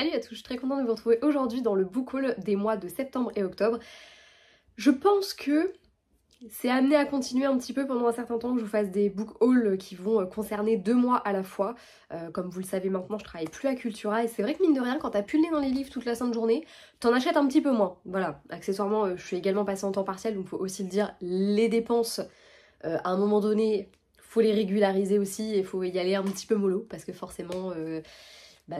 Salut à tous, je suis très contente de vous retrouver aujourd'hui dans le book haul des mois de septembre et octobre. Je pense que c'est amené à continuer un petit peu pendant un certain temps que je vous fasse des book hauls qui vont concerner 2 mois à la fois. Comme vous le savez maintenant, je travaille plus à Cultura et c'est vrai que mine de rien, quand t'as plus le nez dans les livres toute la sainte journée, t'en achètes un petit peu moins. Voilà, accessoirement, je suis également passée en temps partiel, donc faut aussi le dire, les dépenses, à un moment donné, faut les régulariser aussi et faut y aller un petit peu mollo parce que forcément...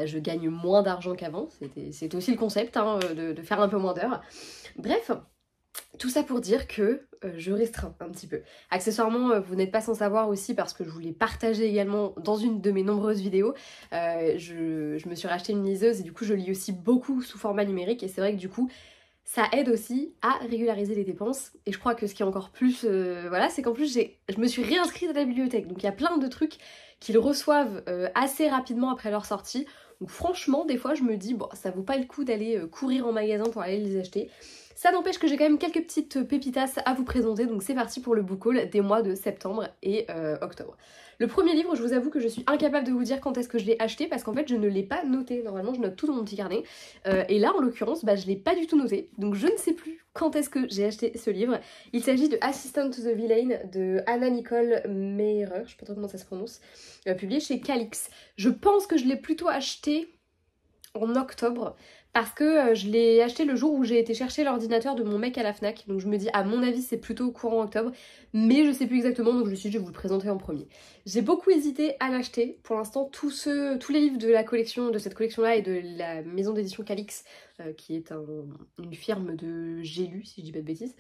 je gagne moins d'argent qu'avant, c'est aussi le concept hein, de faire un peu moins d'heures. Bref, tout ça pour dire que je restreins un petit peu. Accessoirement, vous n'êtes pas sans savoir aussi, parce que je vous l'ai partagé également dans une de mes nombreuses vidéos, je me suis racheté une liseuse et du coup je lis aussi beaucoup sous format numérique et c'est vrai que du coup ça aide aussi à régulariser les dépenses. Et je crois que ce qui est encore plus, voilà, c'est qu'en plus je me suis réinscrite à la bibliothèque. Donc il y a plein de trucs qu'ils reçoivent assez rapidement après leur sortie. Donc franchement, des fois je me dis, bon, ça vaut pas le coup d'aller courir en magasin pour aller les acheter. Ça n'empêche que j'ai quand même quelques petites pépitas à vous présenter. Donc c'est parti pour le book haul des mois de septembre et octobre. Le premier livre, je vous avoue que je suis incapable de vous dire quand est-ce que je l'ai acheté parce qu'en fait je ne l'ai pas noté. Normalement je note tout dans mon petit carnet et là en l'occurrence je l'ai pas du tout noté, donc je ne sais plus quand est-ce que j'ai acheté ce livre. Il s'agit de Assistant to the Villain de Anna Nicole Meirer, je sais pas trop comment ça se prononce, publié chez Calix. Je pense que je l'ai plutôt acheté en octobre parce que je l'ai acheté le jour où j'ai été chercher l'ordinateur de mon mec à la Fnac, donc je me dis à mon avis c'est plutôt courant octobre, mais je sais plus exactement, donc je me suis dit je vais vous le présenter en premier. J'ai beaucoup hésité à l'acheter, pour l'instant tous les livres de la collection, de cette collection là et de la maison d'édition Calix, qui est une firme de J'ai lu si je dis pas de bêtises,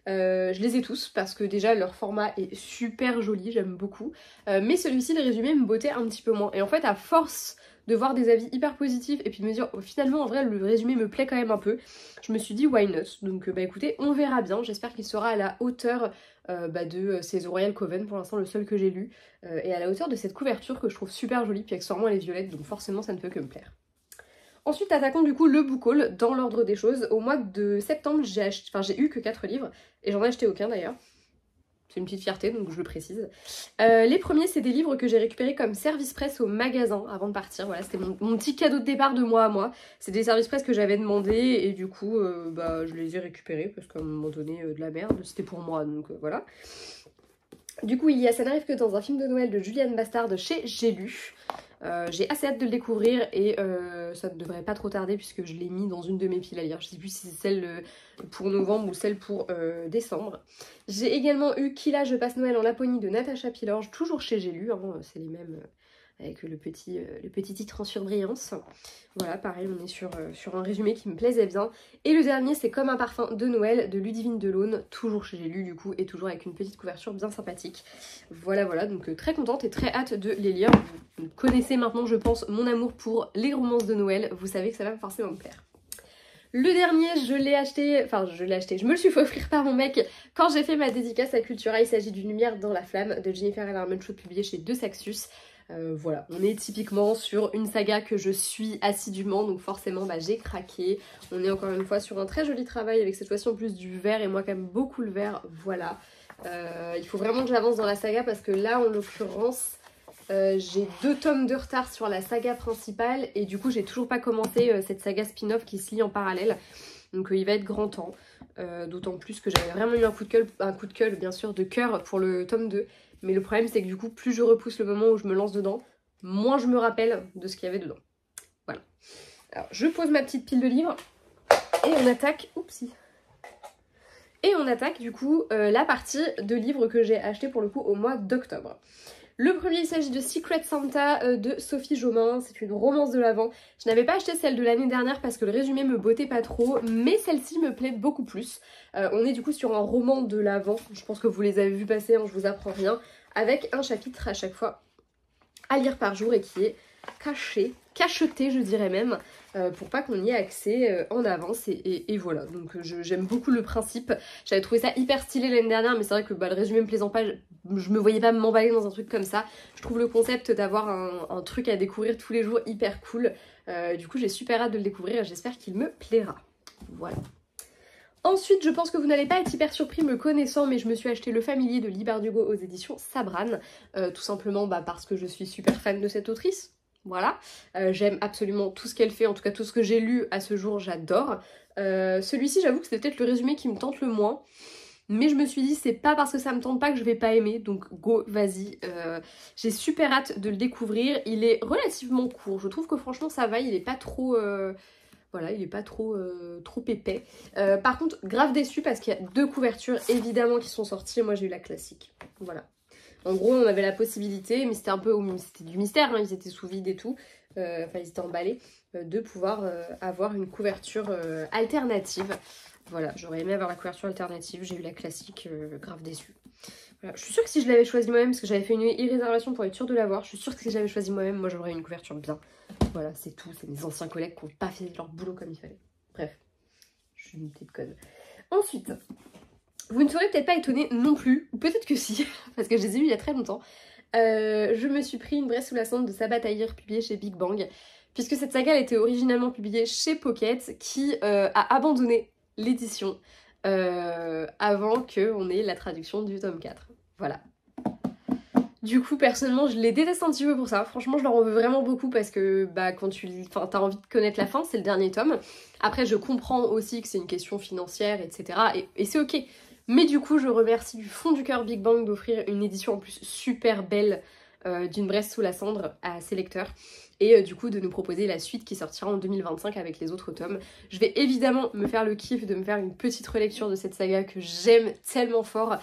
je les ai tous parce que déjà leur format est super joli, j'aime beaucoup, mais celui-ci le résumé me bottait un petit peu moins, et en fait à force de voir des avis hyper positifs et puis de me dire finalement en vrai le résumé me plaît quand même un peu, je me suis dit why not. Donc écoutez, on verra bien, j'espère qu'il sera à la hauteur de ces Royal Coven, pour l'instant le seul que j'ai lu, et à la hauteur de cette couverture que je trouve super jolie, puis accessoirement elle est violette donc forcément ça ne peut que me plaire. Ensuite attaquons du coup le book haul dans l'ordre des choses. Au mois de septembre j'ai eu que 4 livres et j'en ai acheté aucun d'ailleurs. C'est une petite fierté, donc je le précise. Les premiers, c'est des livres que j'ai récupérés comme service presse au magasin avant de partir. Voilà, c'était mon petit cadeau de départ de moi à moi. C'est des services presse que j'avais demandé et du coup, je les ai récupérés parce qu'à un moment donné, de la merde, c'était pour moi, donc voilà. Du coup, Ça n'arrive que dans un film de Noël de Juliane Bastard chez J'ai lu. J'ai assez hâte de le découvrir et ça ne devrait pas trop tarder puisque je l'ai mis dans une de mes piles à lire. Je sais plus si c'est celle pour novembre ou celle pour décembre. J'ai également eu Kila, je passe Noël en Laponie de Natacha Pilorge, toujours chez J'ai lu, hein, c'est les mêmes avec le petit titre en surbrillance. Voilà, pareil, on est sur un résumé qui me plaisait bien. Et le dernier, c'est Comme un parfum de Noël de Ludivine Delaune, toujours chez J'ai lu du coup, et toujours avec une petite couverture bien sympathique. Voilà, donc très contente et très hâte de les lire. Vous connaissez maintenant, je pense, mon amour pour les romances de Noël, vous savez que ça va forcément me plaire. Le dernier, je me le suis fait offrir par mon mec quand j'ai fait ma dédicace à Cultura. Il s'agit d'une Lumière dans la flamme de Jennifer Armentrout, publié chez De Saxus. Voilà, on est typiquement sur une saga que je suis assidûment, donc forcément j'ai craqué. On est encore une fois sur un très joli travail avec cette fois-ci en plus du vert, et moi j'aime beaucoup le vert, voilà. Il faut vraiment que j'avance dans la saga parce que là en l'occurrence j'ai 2 tomes de retard sur la saga principale et du coup j'ai toujours pas commencé cette saga spin-off qui se lit en parallèle, donc il va être grand temps, d'autant plus que j'avais vraiment eu un coup de gueule bien sûr de cœur pour le tome 2, mais le problème c'est que du coup plus je repousse le moment où je me lance dedans, moins je me rappelle de ce qu'il y avait dedans. Voilà, alors je pose ma petite pile de livres et on attaque, et on attaque du coup la partie de livres que j'ai acheté pour le coup au mois d'octobre. Le premier, il s'agit de Secret Santa de Sophie Jomain, c'est une romance de l'Avent. Je n'avais pas acheté celle de l'année dernière parce que le résumé me bottait pas trop, mais celle-ci me plaît beaucoup plus. On est du coup sur un roman de l'Avent, je pense que vous les avez vus passer, hein, je vous apprends rien, avec un chapitre à chaque fois à lire par jour et qui est cacheté je dirais même, pour pas qu'on y ait accès en avance, et voilà, donc j'aime beaucoup le principe. J'avais trouvé ça hyper stylé l'année dernière, mais c'est vrai que le résumé me plaisant pas, je me voyais pas m'emballer dans un truc comme ça. Je trouve le concept d'avoir un truc à découvrir tous les jours hyper cool, du coup j'ai super hâte de le découvrir et j'espère qu'il me plaira. Voilà. Ensuite, je pense que vous n'allez pas être hyper surpris me connaissant, mais je me suis acheté Le Familier de Lee Bardugo aux éditions Sabran, tout simplement parce que je suis super fan de cette autrice. voilà. J'aime absolument tout ce qu'elle fait, en tout cas tout ce que j'ai lu à ce jour, j'adore. Celui-ci, j'avoue que c'était peut-être le résumé qui me tente le moins. Mais je me suis dit, c'est pas parce que ça me tente pas que je vais pas aimer, donc go, vas-y. J'ai super hâte de le découvrir. Il est relativement court, je trouve que franchement ça va, il est pas trop... Voilà, il est pas trop, trop épais. Par contre, grave déçue parce qu'il y a 2 couvertures évidemment qui sont sorties. Moi j'ai eu la classique, voilà. En gros, on avait la possibilité, mais c'était un peu c'était du mystère, hein, ils étaient sous vide et tout, enfin ils étaient emballés, de pouvoir avoir une couverture alternative. Voilà, j'aurais aimé avoir la couverture alternative, j'ai eu la classique, grave déçue. Voilà. Je suis sûre que si je l'avais choisi moi-même, parce que j'avais fait une e-réservation pour être sûre de l'avoir, je suis sûre que si j'avais choisi moi-même, moi j'aurais eu une couverture bien. Voilà, c'est tout, c'est mes anciens collègues qui n'ont pas fait leur boulot comme il fallait. Bref, je suis une petite conne. Ensuite... Vous ne serez peut-être pas étonnés non plus, ou peut-être que si, parce que je les ai eus il y a très longtemps. Je me suis pris une Bresse sous la cendre de Sabaa Tahir publiée chez Big Bang, puisque cette saga elle était originellement publiée chez Pocket, qui a abandonné l'édition avant qu'on ait la traduction du tome 4. Voilà. Du coup, personnellement, je les déteste un petit peu pour ça. Franchement, je leur en veux vraiment beaucoup parce que bah, quand t'as envie de connaître la fin, c'est le dernier tome. Après, je comprends aussi que c'est une question financière, etc. Et c'est ok. Mais du coup, je remercie du fond du cœur Big Bang d'offrir une édition en plus super belle d'une Bresse sous la cendre à ses lecteurs. Et du coup, de nous proposer la suite qui sortira en 2025 avec les autres tomes. Je vais évidemment me faire le kiff de me faire une petite relecture de cette saga que j'aime tellement fort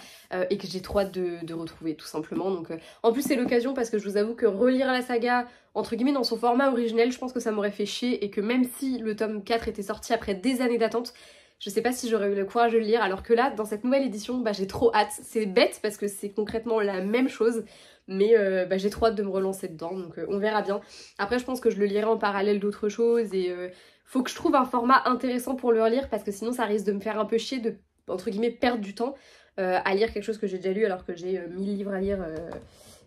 et que j'ai trop hâte de retrouver tout simplement. Donc, en plus, c'est l'occasion parce que je vous avoue que relire la saga, entre guillemets, dans son format originel, je pense que ça m'aurait fait chier et que même si le tome 4 était sorti après des années d'attente, je sais pas si j'aurais eu le courage de le lire, alors que là, dans cette nouvelle édition, bah, j'ai trop hâte. C'est bête parce que c'est concrètement la même chose, mais bah, j'ai trop hâte de me relancer dedans, donc on verra bien. Après, je pense que je le lirai en parallèle d'autres choses et faut que je trouve un format intéressant pour le relire parce que sinon ça risque de me faire un peu chier de, entre guillemets, perdre du temps à lire quelque chose que j'ai déjà lu alors que j'ai 1000 livres à lire.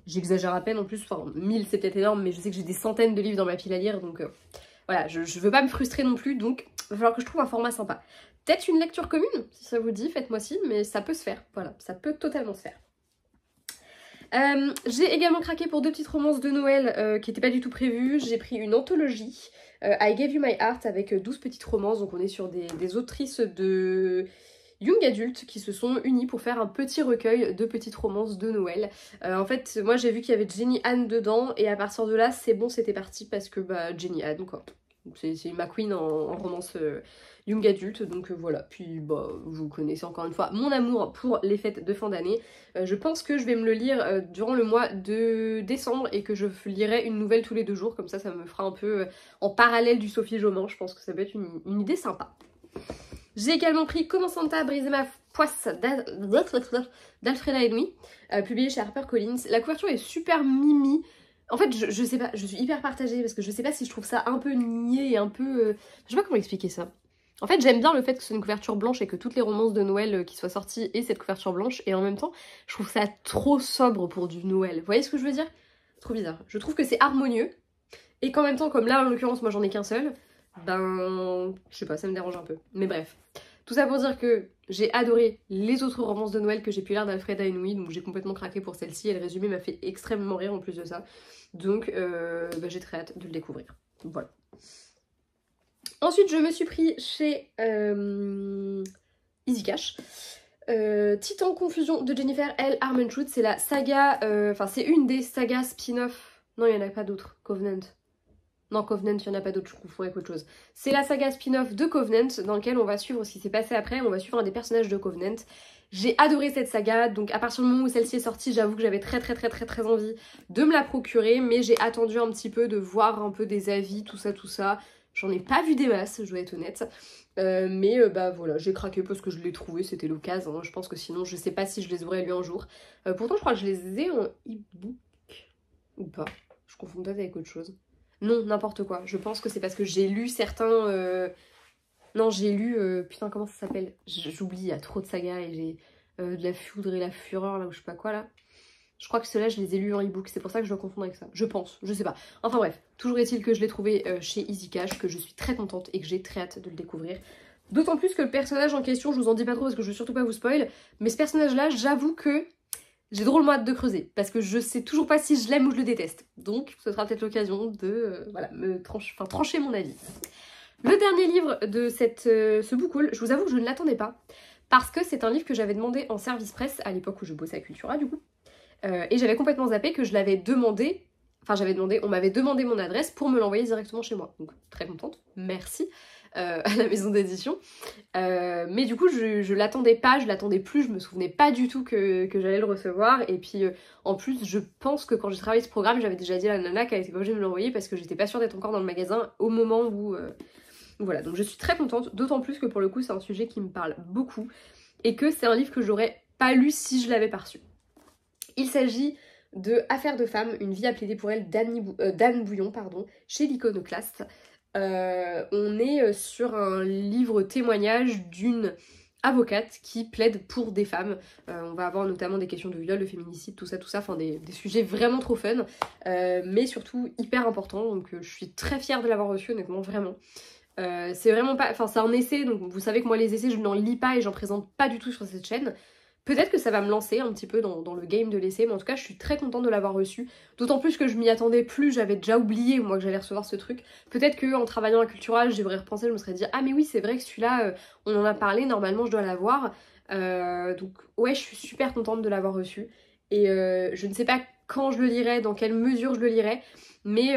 J'exagère à peine en plus, enfin 1000 c'est peut-être énorme, mais je sais que j'ai des centaines de livres dans ma pile à lire, donc voilà, je veux pas me frustrer non plus, donc il va falloir que je trouve un format sympa. Peut-être une lecture commune, si ça vous dit, faites-moi signe, mais ça peut se faire, voilà, ça peut totalement se faire. J'ai également craqué pour 2 petites romances de Noël qui n'étaient pas du tout prévues. J'ai pris une anthologie, I Gave You My Heart, avec 12 petites romances, donc on est sur des autrices de young adultes qui se sont unies pour faire un petit recueil de petites romances de Noël. En fait, moi j'ai vu qu'il y avait Jenny Anne dedans, et à partir de là, c'est bon, c'était parti, parce que bah, Jenny Anne, quoi. C'est ma queen en romance young adulte, donc voilà. Puis bah, vous connaissez encore une fois mon amour pour les fêtes de fin d'année. Je pense que je vais me le lire durant le mois de décembre et que je lirai une nouvelle tous les 2 jours, comme ça me fera un peu en parallèle du Sophie Joman. Je pense que ça peut être une idée sympa. J'ai également pris Comment Santa a brisé ma poisse d'Alfreda Enoui, publié chez HarperCollins. La couverture est super mimi. En fait, je sais pas, je suis hyper partagée parce que je sais pas si je trouve ça un peu niais et un peu... Je sais pas comment expliquer ça. En fait, j'aime bien le fait que ce soit une couverture blanche et que toutes les romances de Noël qui soient sorties aient cette couverture blanche. Et en même temps, je trouve ça trop sobre pour du Noël. Vous voyez ce que je veux dire? Trop bizarre. Je trouve que c'est harmonieux. Et qu'en même temps, comme là en l'occurrence, moi j'en ai qu'un seul, ben... je sais pas, ça me dérange un peu. Mais bref. Tout ça pour dire que j'ai adoré les autres romances de Noël que j'ai pu lire d'Alfreda Enoui, donc j'ai complètement craqué pour celle-ci, et le résumé m'a fait extrêmement rire en plus de ça. Donc bah, j'ai très hâte de le découvrir. Voilà. Ensuite je me suis pris chez Easy Cash. Titan Confusion de Jennifer L. Armentrout, c'est la saga, enfin c'est une des sagas spin-off, non il n'y en a pas d'autres, Covenant. Non, Covenant, il n'y en a pas d'autres, je confonds avec autre chose. C'est la saga spin-off de Covenant, dans laquelle on va suivre ce qui s'est passé après, on va suivre un des personnages de Covenant. J'ai adoré cette saga, donc à partir du moment où celle-ci est sortie, j'avoue que j'avais très envie de me la procurer, mais j'ai attendu un petit peu de voir un peu des avis, tout ça. J'en ai pas vu des masses, je dois être honnête. Mais bah voilà, j'ai craqué parce que je l'ai trouvé, c'était l'occasion. Hein. Je pense que sinon, je sais pas si je les aurais lus un jour. Pourtant, je crois que je les ai en e-book. Ou pas. Je confonds peut-être avec autre chose. Non, n'importe quoi. Je pense que c'est parce que j'ai lu certains... Non, j'ai lu... Putain, comment ça s'appelle? J'oublie, il y a trop de sagas et j'ai de la foudre et la fureur, là, ou je sais pas quoi, là. Je crois que ceux-là, je les ai lus en e-book. C'est pour ça que je dois confondre avec ça. Je pense, je sais pas. Enfin bref, toujours est-il que je l'ai trouvé chez Easy Cash, que je suis très contente et que j'ai très hâte de le découvrir. D'autant plus que le personnage en question, je vous en dis pas trop parce que je veux surtout pas vous spoil, mais ce personnage-là, j'avoue que j'ai drôlement hâte de creuser, parce que je sais toujours pas si je l'aime ou je le déteste. Donc ce sera peut-être l'occasion de voilà, trancher mon avis. Le dernier livre de ce book haul, je vous avoue que je ne l'attendais pas, parce que c'est un livre que j'avais demandé en service presse à l'époque où je bossais à Cultura du coup. Et j'avais complètement zappé que je l'avais demandé, on m'avait demandé mon adresse pour me l'envoyer directement chez moi. Donc très contente, merci à la maison d'édition. Mais du coup je l'attendais pas, je l'attendais plus, je me souvenais pas du tout que j'allais le recevoir. Et puis en plus je pense que quand j'ai travaillé ce programme, j'avais déjà dit à la nana qu'elle était pas obligée de me l'envoyer parce que j'étais pas sûre d'être encore dans le magasin au moment où... Voilà, donc je suis très contente, d'autant plus que pour le coup c'est un sujet qui me parle beaucoup et que c'est un livre que j'aurais pas lu si je l'avais pas reçu. Il s'agit de Affaires de femme, une vie à plaider pour elle d'Anne Bouillon, chez l'Iconoclaste. On est sur un livre témoignage d'une avocate qui plaide pour des femmes. On va avoir notamment des questions de viol, de féminicide, tout ça, enfin des sujets vraiment trop fun, mais surtout hyper importants, donc je suis très fière de l'avoir reçu, honnêtement, vraiment. C'est vraiment pas... Enfin, c'est un essai, donc vous savez que moi les essais je n'en lis pas et j'en présente pas du tout sur cette chaîne. Peut-être que ça va me lancer un petit peu dans le game de l'essai, mais en tout cas je suis très contente de l'avoir reçu. D'autant plus que je m'y attendais plus, j'avais déjà oublié moi que j'allais recevoir ce truc. Peut-être qu'en travaillant à Cultura, je devrais repenser, je me serais dit ah mais oui c'est vrai que celui-là on en a parlé, normalement je dois l'avoir. Donc ouais je suis super contente de l'avoir reçu. Et je ne sais pas quand je le lirai, dans quelle mesure je le lirai, mais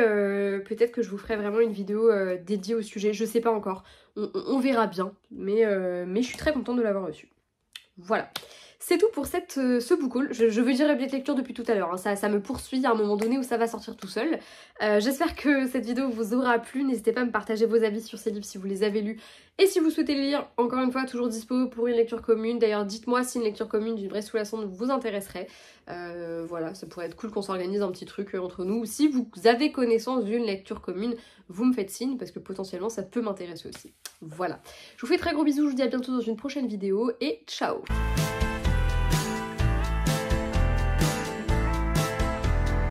peut-être que je vous ferai vraiment une vidéo dédiée au sujet, je sais pas encore. On verra bien, mais je suis très contente de l'avoir reçu. Voilà. C'est tout pour ce book haul. Je veux dire Bibliothèque lecture depuis tout à l'heure, hein. Ça me poursuit à un moment donné où ça va sortir tout seul. J'espère que cette vidéo vous aura plu. N'hésitez pas à me partager vos avis sur ces livres si vous les avez lus. Et si vous souhaitez les lire, encore une fois, toujours dispo pour une lecture commune. D'ailleurs, dites-moi si une lecture commune d'une vraie sous la sonde vous intéresserait. Voilà, ça pourrait être cool qu'on s'organise un petit truc entre nous. Si vous avez connaissance d'une lecture commune, vous me faites signe parce que potentiellement ça peut m'intéresser aussi. Voilà. Je vous fais très gros bisous, je vous dis à bientôt dans une prochaine vidéo et ciao!